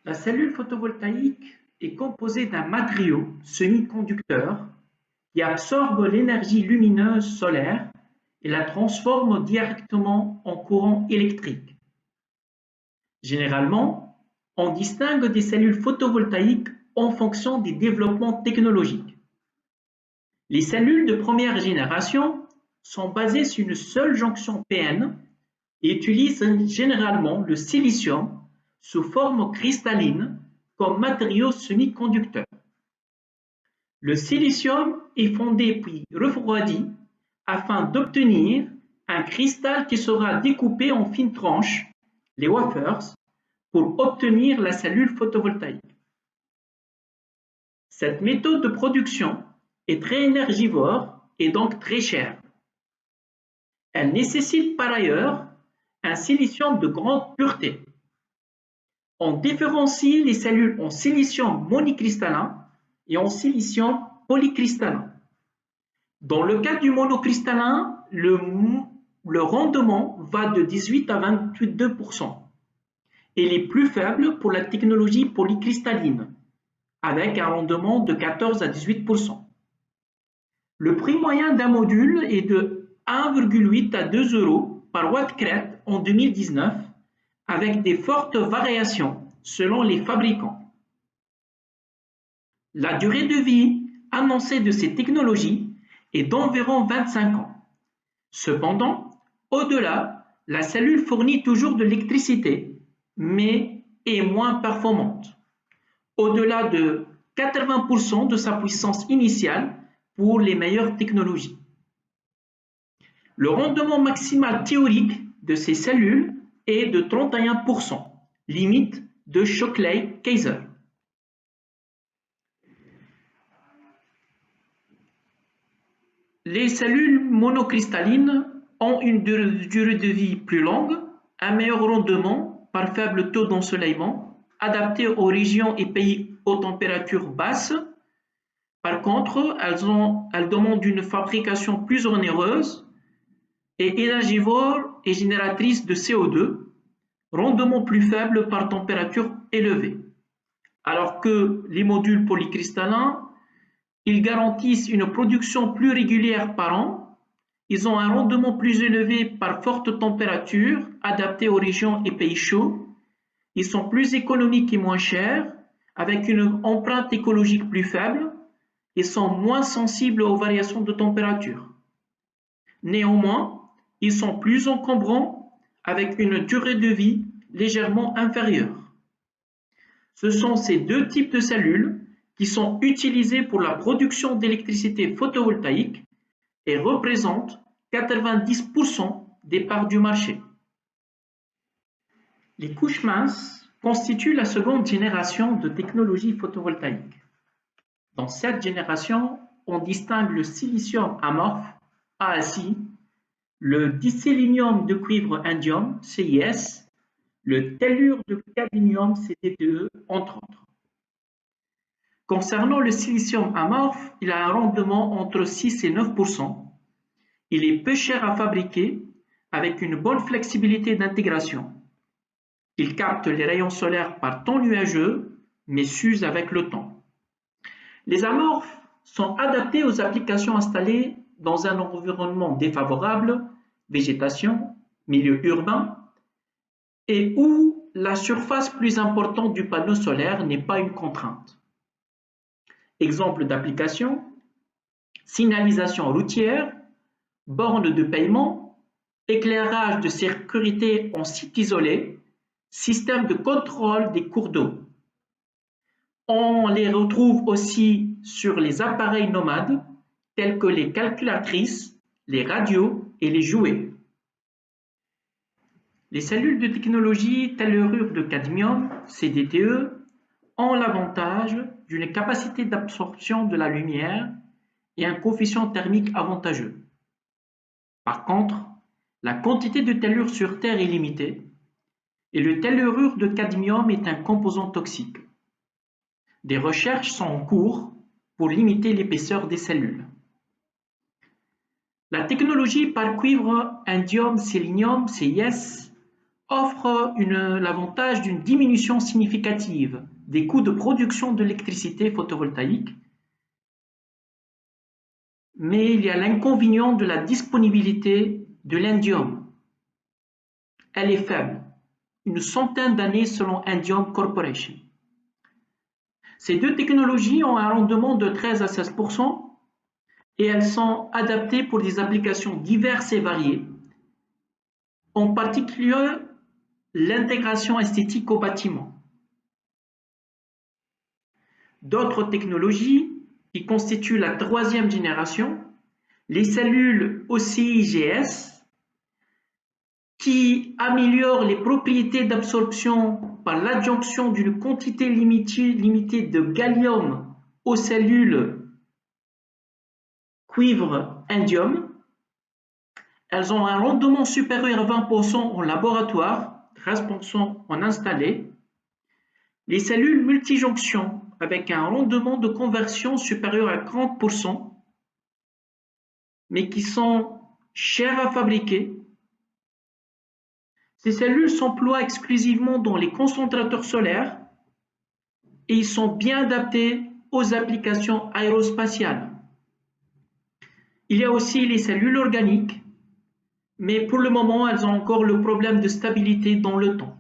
La cellule photovoltaïque est composée d'un matériau semi-conducteur qui absorbe l'énergie lumineuse solaire et la transforme directement en courant électrique. Généralement, on distingue des cellules photovoltaïques en fonction des développements technologiques. Les cellules de première génération sont basées sur une seule jonction PN et utilisent généralement le silicium sous forme cristalline comme matériau semi-conducteur. Le silicium est fondé puis refroidi afin d'obtenir un cristal qui sera découpé en fines tranches, les wafers, pour obtenir la cellule photovoltaïque. Cette méthode de production est très énergivore et donc très chère. Elle nécessite par ailleurs un silicium de grande pureté. On différencie les cellules en silicium monocristallin et en silicium polycristallin. Dans le cas du monocristallin, le rendement va de 18 à 22% et il est plus faible pour la technologie polycristalline, avec un rendement de 14 à 18%. Le prix moyen d'un module est de 1,8 à 2 euros par watt-crête en 2019, avec des fortes variations selon les fabricants. La durée de vie annoncée de ces technologies est d'environ 25 ans. Cependant, au-delà, la cellule fournit toujours de l'électricité, mais est moins performante, au-delà de 80% de sa puissance initiale pour les meilleures technologies. Le rendement maximal théorique de ces cellules est de 31%, limite de Shockley-Kaiser. Les cellules monocristallines ont une durée de vie plus longue, un meilleur rendement par faible taux d'ensoleillement, adapté aux régions et pays aux températures basses. Par contre, elles demandent une fabrication plus onéreuse et énergivore et génératrice de CO2, rendement plus faible par température élevée. Alors que les modules polycristallins, ils garantissent une production plus régulière par an, ils ont un rendement plus élevé par forte température, adapté aux régions et pays chauds, ils sont plus économiques et moins chers, avec une empreinte écologique plus faible, et sont moins sensibles aux variations de température. Néanmoins, ils sont plus encombrants, avec une durée de vie légèrement inférieure. Ce sont ces deux types de cellules qui sont utilisées pour la production d'électricité photovoltaïque et représentent 90% des parts du marché. Les couches minces constituent la seconde génération de technologies photovoltaïques. Dans cette génération, on distingue le silicium amorphe, ASI, le disélénium de cuivre indium, CIS, le tellure de cadmium, CTTE, entre autres. Concernant le silicium amorphe, il a un rendement entre 6 et 9%. Il est peu cher à fabriquer, avec une bonne flexibilité d'intégration. Il capte les rayons solaires par temps nuageux, mais s'use avec le temps. Les amorphes sont adaptés aux applications installées dans un environnement défavorable, végétation, milieu urbain, et où la surface plus importante du panneau solaire n'est pas une contrainte. Exemple d'application, signalisation routière, bornes de paiement, éclairage de sécurité en site isolé, système de contrôle des cours d'eau. On les retrouve aussi sur les appareils nomades tels que les calculatrices, les radios et les jouets. Les cellules de technologie tellurure de cadmium, CDTE, ont l'avantage d'une capacité d'absorption de la lumière et un coefficient thermique avantageux. Par contre, la quantité de tellure sur Terre est limitée et le tellurure de cadmium est un composant toxique. Des recherches sont en cours pour limiter l'épaisseur des cellules. La technologie par cuivre indium sélénium CIS offre offrent l'avantage d'une diminution significative des coûts de production d'électricité photovoltaïque, mais il y a l'inconvénient de la disponibilité de l'indium. Elle est faible, une centaine d'années selon Indium Corporation. Ces deux technologies ont un rendement de 13 à 16% et elles sont adaptées pour des applications diverses et variées, en particulier l'intégration esthétique au bâtiment. D'autres technologies qui constituent la troisième génération, les cellules OCIGS, qui améliorent les propriétés d'absorption par l'adjonction d'une quantité limitée de gallium aux cellules cuivre-indium. Elles ont un rendement supérieur à 20% en laboratoire, 13% en installé. Les cellules multijonctions avec un rendement de conversion supérieur à 40%, mais qui sont chères à fabriquer. Ces cellules s'emploient exclusivement dans les concentrateurs solaires et ils sont bien adaptés aux applications aérospatiales. Il y a aussi les cellules organiques, mais pour le moment, elles ont encore le problème de stabilité dans le temps.